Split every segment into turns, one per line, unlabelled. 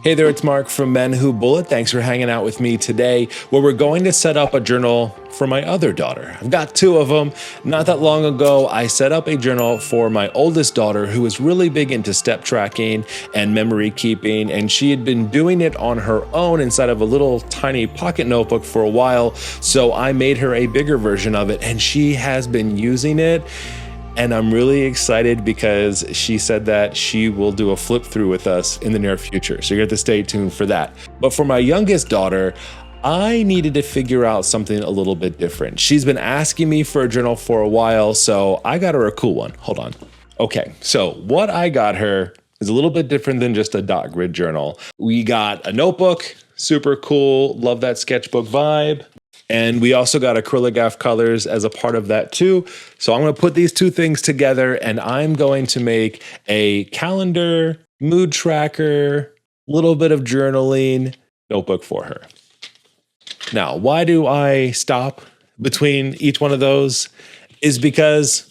Hey there, it's Mark from Men Who Bullet. Thanks for hanging out with me today, where we're going to set up a journal for my other daughter. I've got two of them. Not that long ago, I set up a journal for my oldest daughter, who is really big into step tracking and memory keeping, and she had been doing it on her own inside of a little tiny pocket notebook for a while, so I made her a bigger version of it, and she has been using it. And I'm really excited because she said that she will do a flip through with us in the near future. So you're going to have to stay tuned for that. But for my youngest daughter, I needed to figure out something a little bit different. She's been asking me for a journal for a while, so I got her a cool one. Hold on. Okay, so what I got her is a little bit different than just a dot grid journal. We got a notebook, super cool, love that sketchbook vibe. And we also got acrylograph colors as a part of that too. So I'm going to put these two things together and I'm going to make a calendar, mood tracker, little bit of journaling notebook for her. Now, why do I stop between each one of those? Is because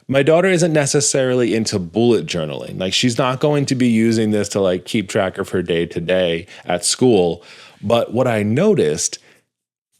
my daughter isn't necessarily into bullet journaling. Like, she's not going to be using this to like keep track of her day to day at school. But what I noticed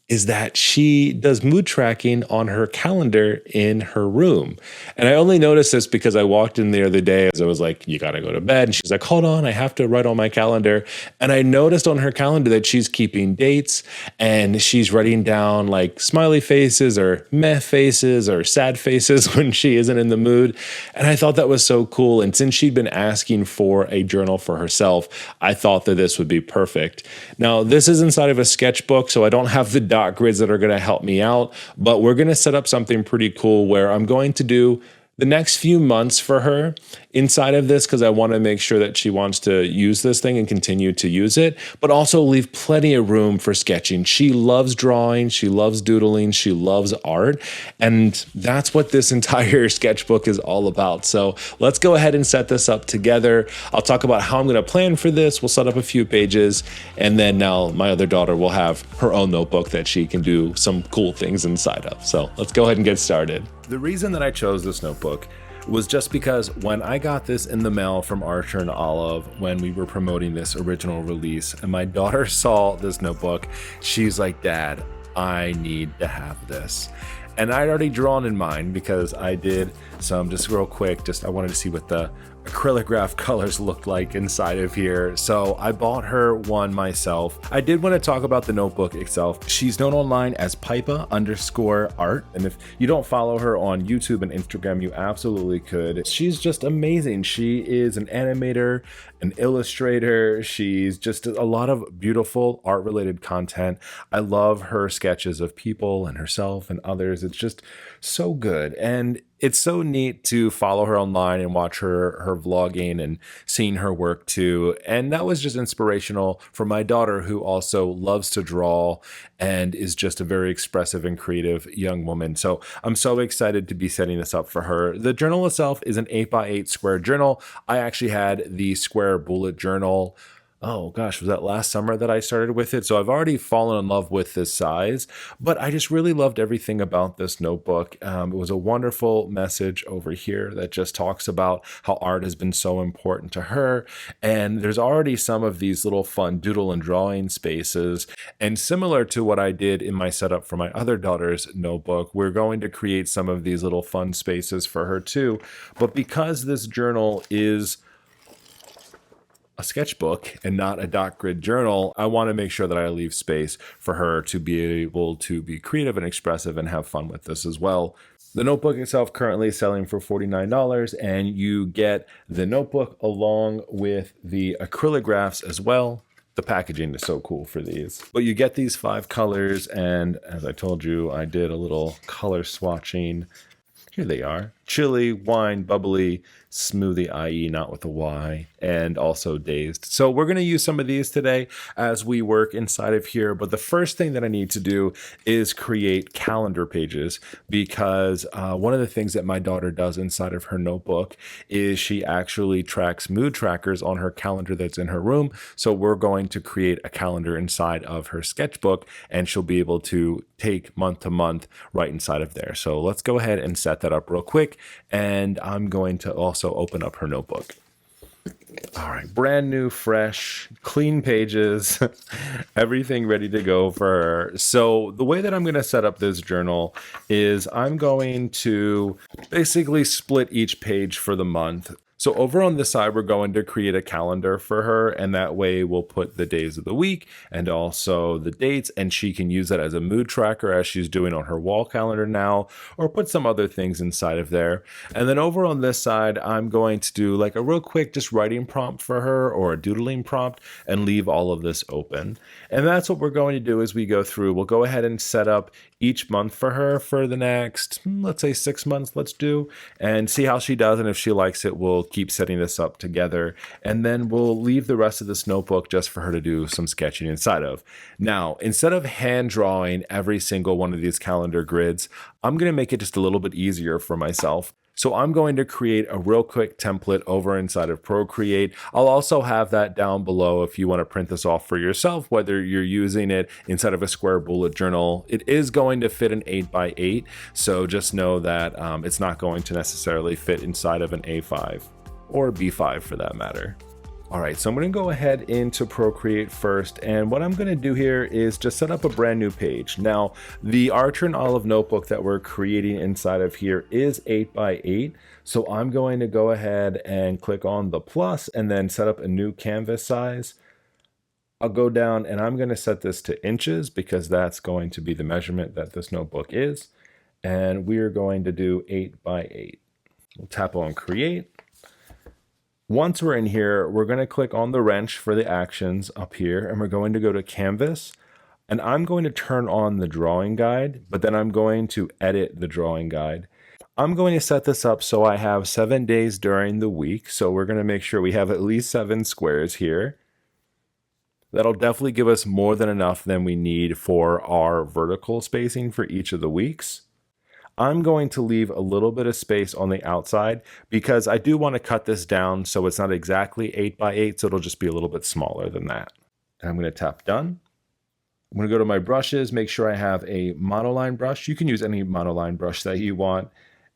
is that she does mood tracking on her calendar in her room. And I only noticed this because I walked in the other day as I was like, you gotta go to bed. And she's like, hold on, I have to write on my calendar. And I noticed on her calendar that she's keeping dates and she's writing down like smiley faces or meh faces or sad faces when she isn't in the mood. And I thought that was so cool. And since she'd been asking for a journal for herself, I thought that this would be perfect. Now, this is inside of a sketchbook, so I don't have the dot grids that are going to help me out, but we're going to set up something pretty cool where I'm going to do the next few months for her inside of this because I want to make sure that she wants to use this thing and continue to use it, but also leave plenty of room for sketching. She loves drawing, she loves doodling, she loves art, and that's what this entire sketchbook is all about. So let's go ahead and set this up together. I'll talk about how I'm going to plan for this. We'll set up a few pages, and then now my other daughter will have her own notebook that she can do some cool things inside of. So let's go ahead and get started. The reason that I chose this notebook was just because when I got this in the mail from Archer and Olive when we were promoting this original release, and my daughter saw this notebook, she's like, Dad, I need to have this. And I'd already drawn in mine because I did some, just real quick, I wanted to see what the acrylograph colors looked like inside of here. So I bought her one myself. I did want to talk about the notebook itself. She's known online as Pypah_art. And if you don't follow her on YouTube and Instagram, you absolutely could. She's just amazing. She is an animator, an illustrator. She's just a lot of beautiful art related content. I love her sketches of people and herself and others. It's just so good. And it's so neat to follow her online and watch her vlogging and seeing her work too. And that was just inspirational for my daughter, who also loves to draw and is just a very expressive and creative young woman. So I'm so excited to be setting this up for her. The journal itself is an 8x8 square journal. I actually had the square bullet journal. Oh gosh, was that last summer that I started with it? So I've already fallen in love with this size, but I just really loved everything about this notebook. It was a wonderful message over here that just talks about how art has been so important to her. And there's already some of these little fun doodle and drawing spaces. And similar to what I did in my setup for my other daughter's notebook, we're going to create some of these little fun spaces for her too. But because this journal is a sketchbook and not a dot grid journal, I want to make sure that I leave space for her to be able to be creative and expressive and have fun with this as well. The notebook itself currently is selling for $49, and you get the notebook along with the acrylographs as well. The packaging is so cool for these. But you get these 5 colors, and as I told you, I did a little color swatching. Here they are: chili, wine, bubbly, smoothie, i.e. not with a Y, and also dazed. So we're going to use some of these today as we work inside of here. But the first thing that I need to do is create calendar pages, because one of the things that my daughter does inside of her notebook is she actually tracks mood trackers on her calendar that's in her room. So we're going to create a calendar inside of her sketchbook, and she'll be able to take month to month right inside of there. So let's go ahead and set that up real quick. And I'm going to also open up her notebook. All right, brand new, fresh, clean pages, everything ready to go for her. So the way that I'm going to set up this journal is I'm going to basically split each page for the month. So over on this side, we're going to create a calendar for her, and that way we'll put the days of the week and also the dates, and she can use that as a mood tracker as she's doing on her wall calendar now, or put some other things inside of there. And then over on this side, I'm going to do like a real quick just writing prompt for her or a doodling prompt and leave all of this open. And that's what we're going to do as we go through. We'll go ahead and set up each month for her for the next, let's say 6 months, let's do, and see how she does. And if she likes it, we'll keep setting this up together. And then we'll leave the rest of this notebook just for her to do some sketching inside of. Now, instead of hand drawing every single one of these calendar grids, I'm going to make it just a little bit easier for myself. So I'm going to create a real quick template over inside of Procreate. I'll also have that down below if you want to print this off for yourself, whether you're using it inside of a square bullet journal. It is going to fit an 8x8, so just know that it's not going to necessarily fit inside of an A5 or B5 for that matter. All right, so I'm going to go ahead into Procreate first, and what I'm going to do here is just set up a brand new page. Now, the Archer and Olive notebook that we're creating inside of here is 8x8, so I'm going to go ahead and click on the plus and then set up a new canvas size. I'll go down and I'm going to set this to inches because that's going to be the measurement that this notebook is, and we're going to do 8x8. We'll tap on Create. Once we're in here, we're going to click on the wrench for the actions up here, and we're going to go to Canvas, and I'm going to turn on the drawing guide, but then I'm going to edit the drawing guide. I'm going to set this up so I have 7 days during the week, so we're going to make sure we have at least 7 squares here. That'll definitely give us more than enough than we need for our vertical spacing for each of the weeks. I'm going to leave a little bit of space on the outside because I do want to cut this down so it's not exactly 8x8, so it'll just be a little bit smaller than that. And I'm going to tap done. I'm going to go to my brushes, make sure I have a monoline brush. You can use any monoline brush that you want.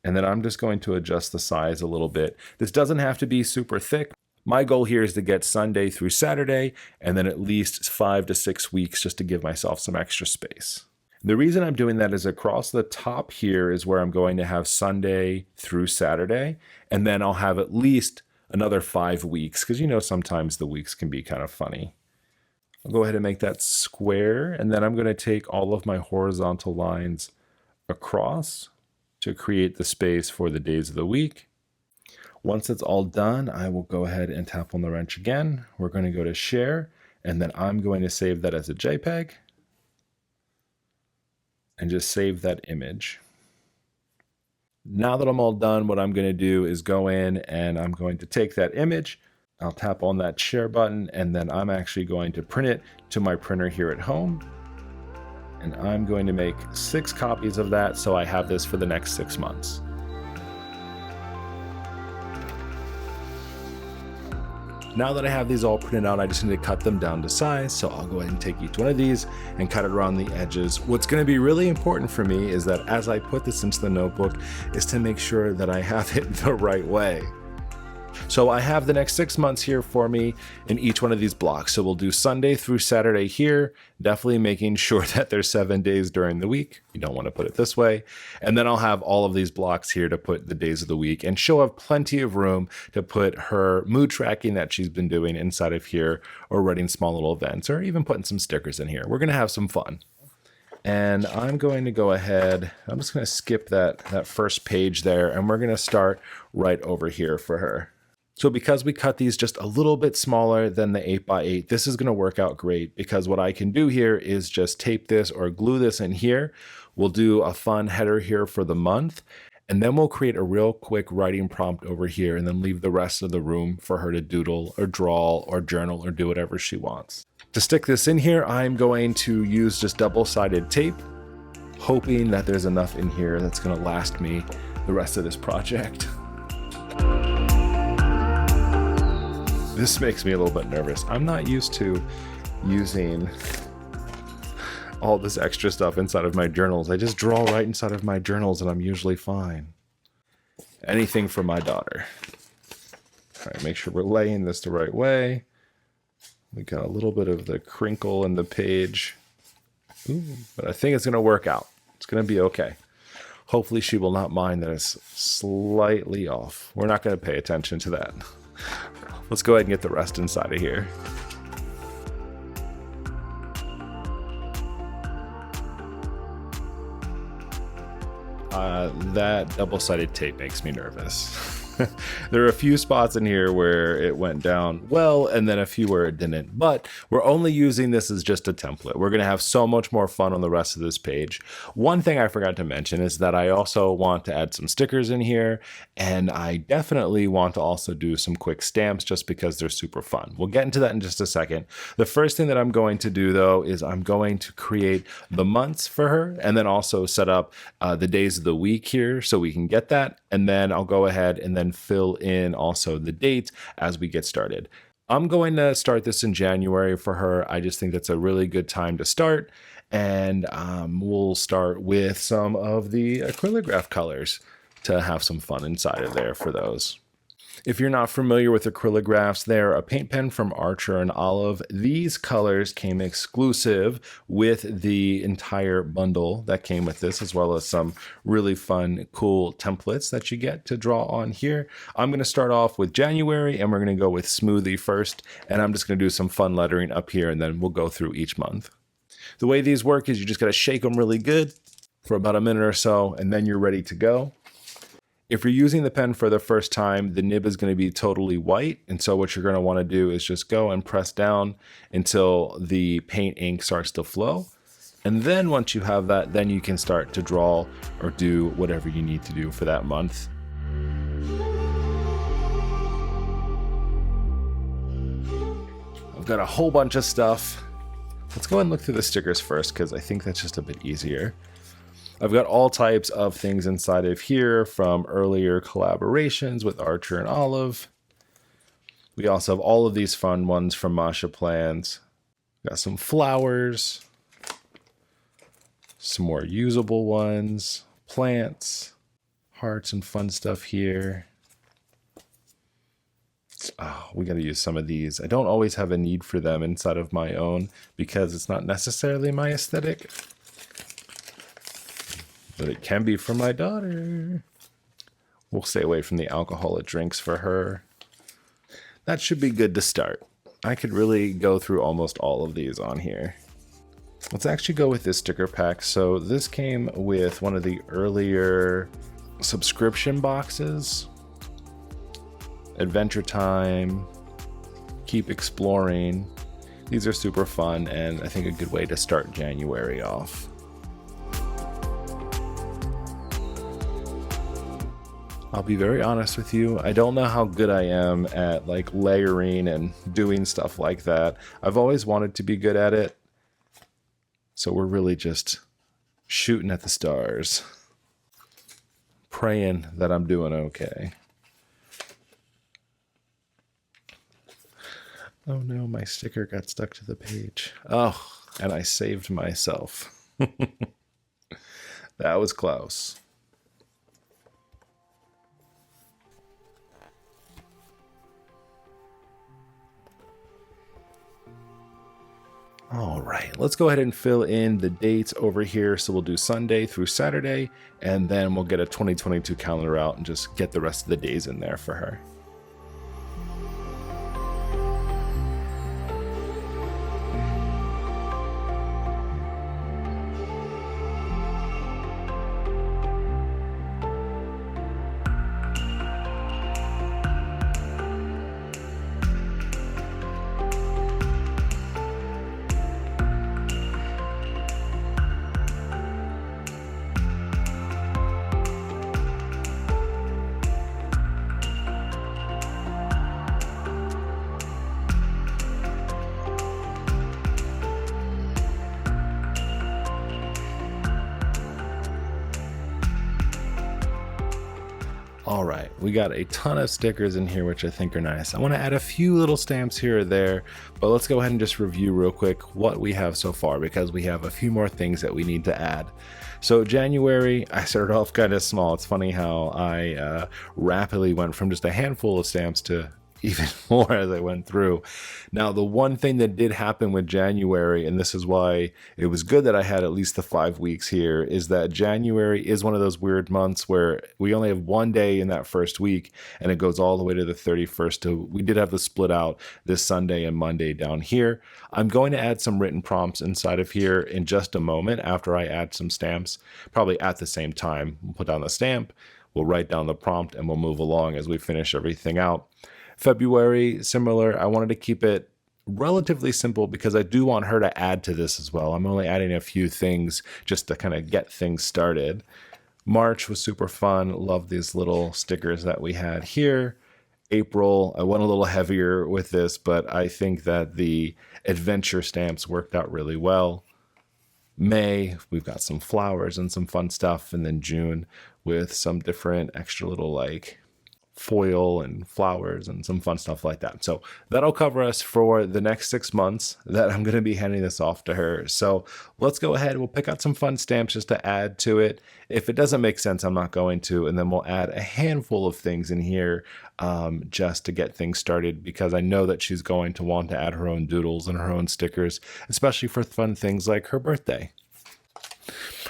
And then I'm just going to adjust the size a little bit. This doesn't have to be super thick. My goal here is to get Sunday through Saturday and then at least 5 to 6 weeks just to give myself some extra space. The reason I'm doing that is across the top here is where I'm going to have Sunday through Saturday, and then I'll have at least another 5 weeks because you know sometimes the weeks can be kind of funny. I'll go ahead and make that square, and then I'm going to take all of my horizontal lines across to create the space for the days of the week. Once it's all done, I will go ahead and tap on the wrench again. We're going to go to Share, and then I'm going to save that as a JPEG. And just save that image. Now that I'm all done, what I'm going to do is go in and I'm going to take that image. I'll tap on that share button, and then I'm actually going to print it to my printer here at home. And I'm going to make 6 copies of that so I have this for the next 6 months. Now that I have these all printed out, I just need to cut them down to size. So I'll go ahead and take each one of these and cut it around the edges. What's going to be really important for me is that as I put this into the notebook is to make sure that I have it the right way. So I have the next 6 months here for me in each one of these blocks. So we'll do Sunday through Saturday here, definitely making sure that there's 7 days during the week. You don't want to put it this way. And then I'll have all of these blocks here to put the days of the week, and she'll have plenty of room to put her mood tracking that she's been doing inside of here, or writing small little events, or even putting some stickers in here. We're going to have some fun. And I'm going to go ahead, I'm just going to skip that first page there, and we're going to start right over here for her. So because we cut these just a little bit smaller than the 8x8, this is going to work out great because what I can do here is just tape this or glue this in here. We'll do a fun header here for the month, and then we'll create a real quick writing prompt over here and then leave the rest of the room for her to doodle or draw or journal or do whatever she wants. To stick this in here, I'm going to use just double-sided tape, hoping that there's enough in here that's going to last me the rest of this project. This makes me a little bit nervous. I'm not used to using all this extra stuff inside of my journals. I just draw right inside of my journals and I'm usually fine. Anything for my daughter. right, make sure we're laying this the right way. We got a little bit of the crinkle in the page. Ooh, but I think it's going to work out. It's going to be okay. Hopefully she will not mind that it's slightly off. We're not going to pay attention to that. Let's go ahead and get the rest inside of here. That double-sided tape makes me nervous. There are a few spots in here where it went down well, and then a few where it didn't. But we're only using this as just a template. We're going to have so much more fun on the rest of this page. One thing I forgot to mention is that I also want to add some stickers in here, and I definitely want to also do some quick stamps just because they're super fun. We'll get into that in just a second. The first thing that I'm going to do, though, is I'm going to create the months for her, and then also set up the days of the week here so we can get that. And then I'll go ahead and then fill in also the date as we get started. I'm going to start this in January for her. I just think that's a really good time to start. And we'll start with some of the acrylograph colors to have some fun inside of there for those. If you're not familiar with acrylographs, they're a paint pen from Archer and Olive. These colors came exclusive with the entire bundle that came with this, as well as some really fun, cool templates that you get to draw on here. I'm going to start off with January, and we're going to go with Smoothie first, and I'm just going to do some fun lettering up here, and then we'll go through each month. The way these work is you just got to shake them really good for about a minute or so, and then you're ready to go. If you're using the pen for the first time, the nib is going to be totally white. And so what you're going to want to do is just go and press down until the paint ink starts to flow. And then once you have that, then you can start to draw or do whatever you need to do for that month. I've got a whole bunch of stuff. Let's go and look through the stickers first, because I think that's just a bit easier. I've got all types of things inside of here from earlier collaborations with Archer and Olive. We also have all of these fun ones from Masha Plans. Got some flowers, some more usable ones, plants, hearts and fun stuff here. Oh, we got to use some of these. I don't always have a need for them inside of my own because it's not necessarily my aesthetic. But it can be for my daughter. We'll stay away from the alcoholic drinks for her. That should be good to start. I could really go through almost all of these on here. Let's actually go with this sticker pack. So this came with one of the earlier subscription boxes. Adventure Time, Keep Exploring. These are super fun and I think a good way to start January off. I'll be very honest with you. I don't know how good I am at like layering and doing stuff like that. I've always wanted to be good at it. So we're really just shooting at the stars, praying that I'm doing okay. Oh no, my sticker got stuck to the page. Oh, and I saved myself. That was close. All right, let's go ahead and fill in the dates over here. So we'll do Sunday through Saturday, and then we'll get a 2022 calendar out and just get the rest of the days in there for her. All right, we got a ton of stickers in here, which I think are nice. I want to add a few little stamps here or there, but let's go ahead and just review real quick what we have so far because we have a few more things that we need to add. So January, I started off kind of small. It's funny how I rapidly went from just a handful of stamps to even more as I went through. Now, the one thing that did happen with January, and this is why it was good that I had at least the 5 weeks here, is that January is one of those weird months where we only have one day in that first week, and it goes all the way to the 31st. So we did have to split out this Sunday and Monday down here. I'm going to add some written prompts inside of here in just a moment after I add some stamps, probably at the same time. We'll put down the stamp, we'll write down the prompt, and we'll move along as we finish everything out. February, similar. I wanted to keep it relatively simple because I do want her to add to this as well. I'm only adding a few things just to kind of get things started. March was super fun. Love these little stickers that we had here. April, I went a little heavier with this, but I think that the adventure stamps worked out really well. May, we've got some flowers and some fun stuff. And then June with some different extra little like foil and flowers and some fun stuff like that. So that'll cover us for the next 6 months that I'm going to be handing this off to her. So let's go ahead. We'll pick out some fun stamps just to add to it. If it doesn't make sense, I'm not going to. And then we'll add a handful of things in here just to get things started, because I know that she's going to want to add her own doodles and her own stickers, especially for fun things like her birthday.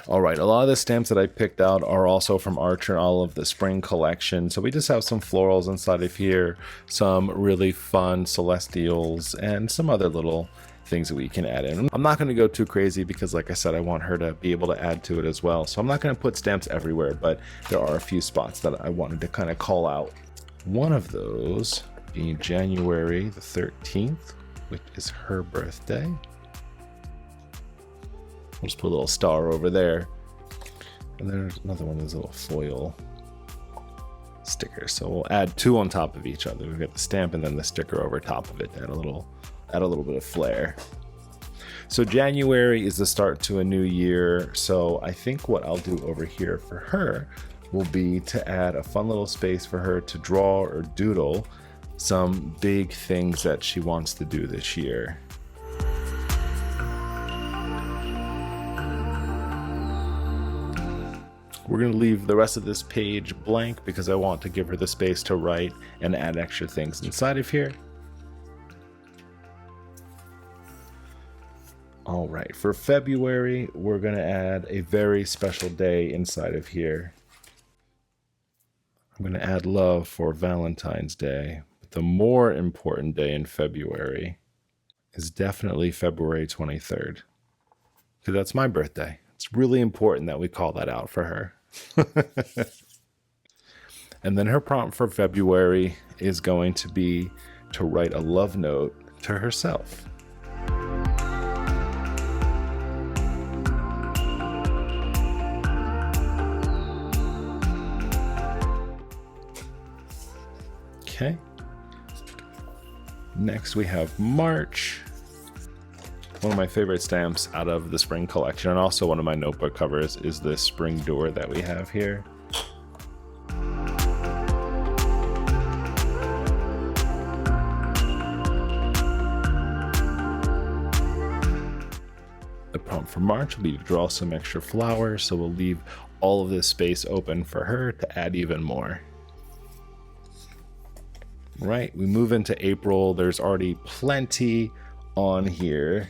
All right, a lot of the stamps that I picked out are also from Archer and Olive, the spring collection. So we just have some florals inside of here, some really fun celestials, and some other little things that we can add in. I'm not going to go too crazy because, like I said, I want her to be able to add to it as well. So I'm not going to put stamps everywhere, but there are a few spots that I wanted to kind of call out. One of those being January the 13th, which is her birthday. We'll just put a little star over there. And there's another one of those little foil stickers. So we'll add two on top of each other. We've got the stamp and then the sticker over top of it to add a little bit of flair. So January is the start to a new year. So I think what I'll do over here for her will be to add a fun little space for her to draw or doodle some big things that she wants to do this year. We're going to leave the rest of this page blank because I want to give her the space to write and add extra things inside of here. All right, for February, we're going to add a very special day inside of here. I'm going to add love for Valentine's Day. But the more important day in February is definitely February 23rd, because that's my birthday. It's really important that we call that out for her. And then her prompt for February is going to be to write a love note to herself. Okay. Next we have March. One of my favorite stamps out of the spring collection, and also one of my notebook covers, is this spring door that we have here. The prompt for March will be to draw some extra flowers, so we'll leave all of this space open for her to add even more. Right, we move into April. There's already plenty on here.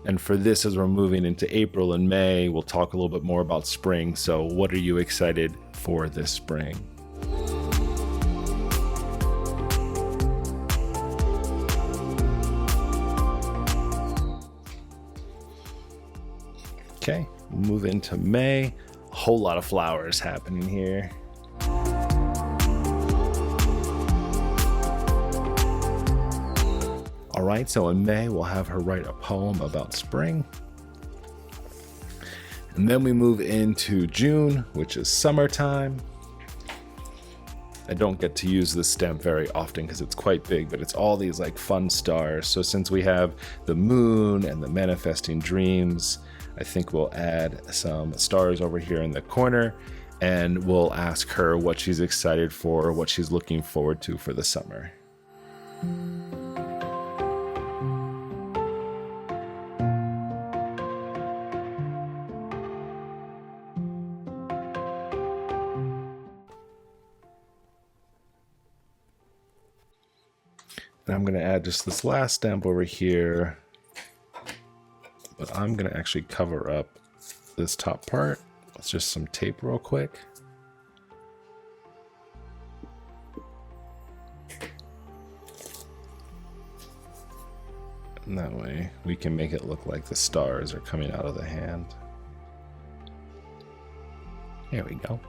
And for this, as we're moving into April and May, we'll talk a little bit more about spring. So what are you excited for this spring? Okay, we'll move into May. A whole lot of flowers happening here. All right, so in May, we'll have her write a poem about spring. And then we move into June, which is summertime. I don't get to use this stamp very often because it's quite big, but it's all these like fun stars. So since we have the moon and the manifesting dreams, I think we'll add some stars over here in the corner, and we'll ask her what she's excited for or what she's looking forward to for the summer. And I'm going to add just this last stamp over here, but I'm going to actually cover up this top part with just some tape real quick. And that way we can make it look like the stars are coming out of the hand. There we go.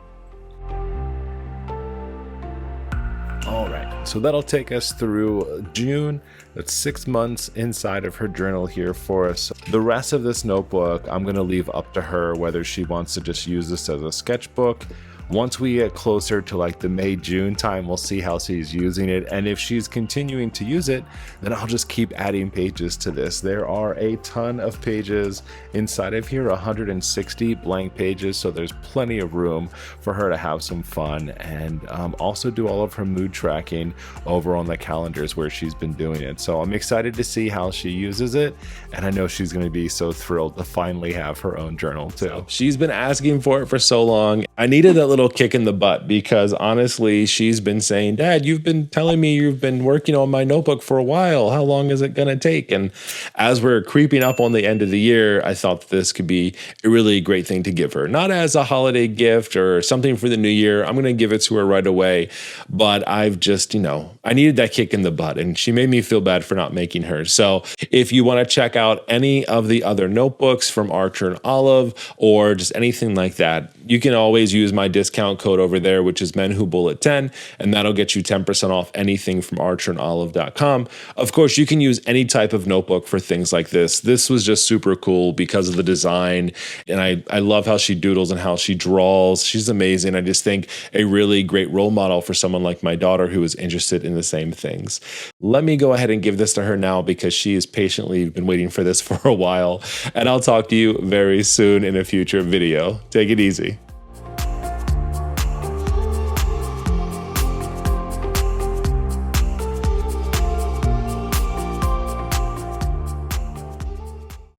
All right, so that'll take us through June. That's 6 months inside of her journal here for us. The rest of this notebook, I'm gonna leave up to her whether she wants to just use this as a sketchbook. Once we get closer to like the May-June time, we'll see how she's using it. And if she's continuing to use it, then I'll just keep adding pages to this. There are a ton of pages inside of here, 160 blank pages. So there's plenty of room for her to have some fun and also do all of her mood tracking over on the calendars where she's been doing it. So I'm excited to see how she uses it. And I know she's gonna be so thrilled to finally have her own journal too. She's been asking for it for so long. I needed that little kick in the butt because honestly, she's been saying, Dad, you've been telling me you've been working on my notebook for a while. How long is it going to take? And as we're creeping up on the end of the year, I thought that this could be a really great thing to give her. Not as a holiday gift or something for the new year. I'm going to give it to her right away. But I've just, I needed that kick in the butt and she made me feel bad for not making her. So if you want to check out any of the other notebooks from Archer and Olive or just anything like that, you can always use my discount code over there, which is menwhobullet10, and that'll get you 10% off anything from archerandolive.com. Of course, you can use any type of notebook for things like this. This was just super cool because of the design, and I love how she doodles and how she draws. She's amazing. I just think a really great role model for someone like my daughter who is interested in the same things. Let me go ahead and give this to her now because she has patiently been waiting for this for a while, and I'll talk to you very soon in a future video. Take it easy.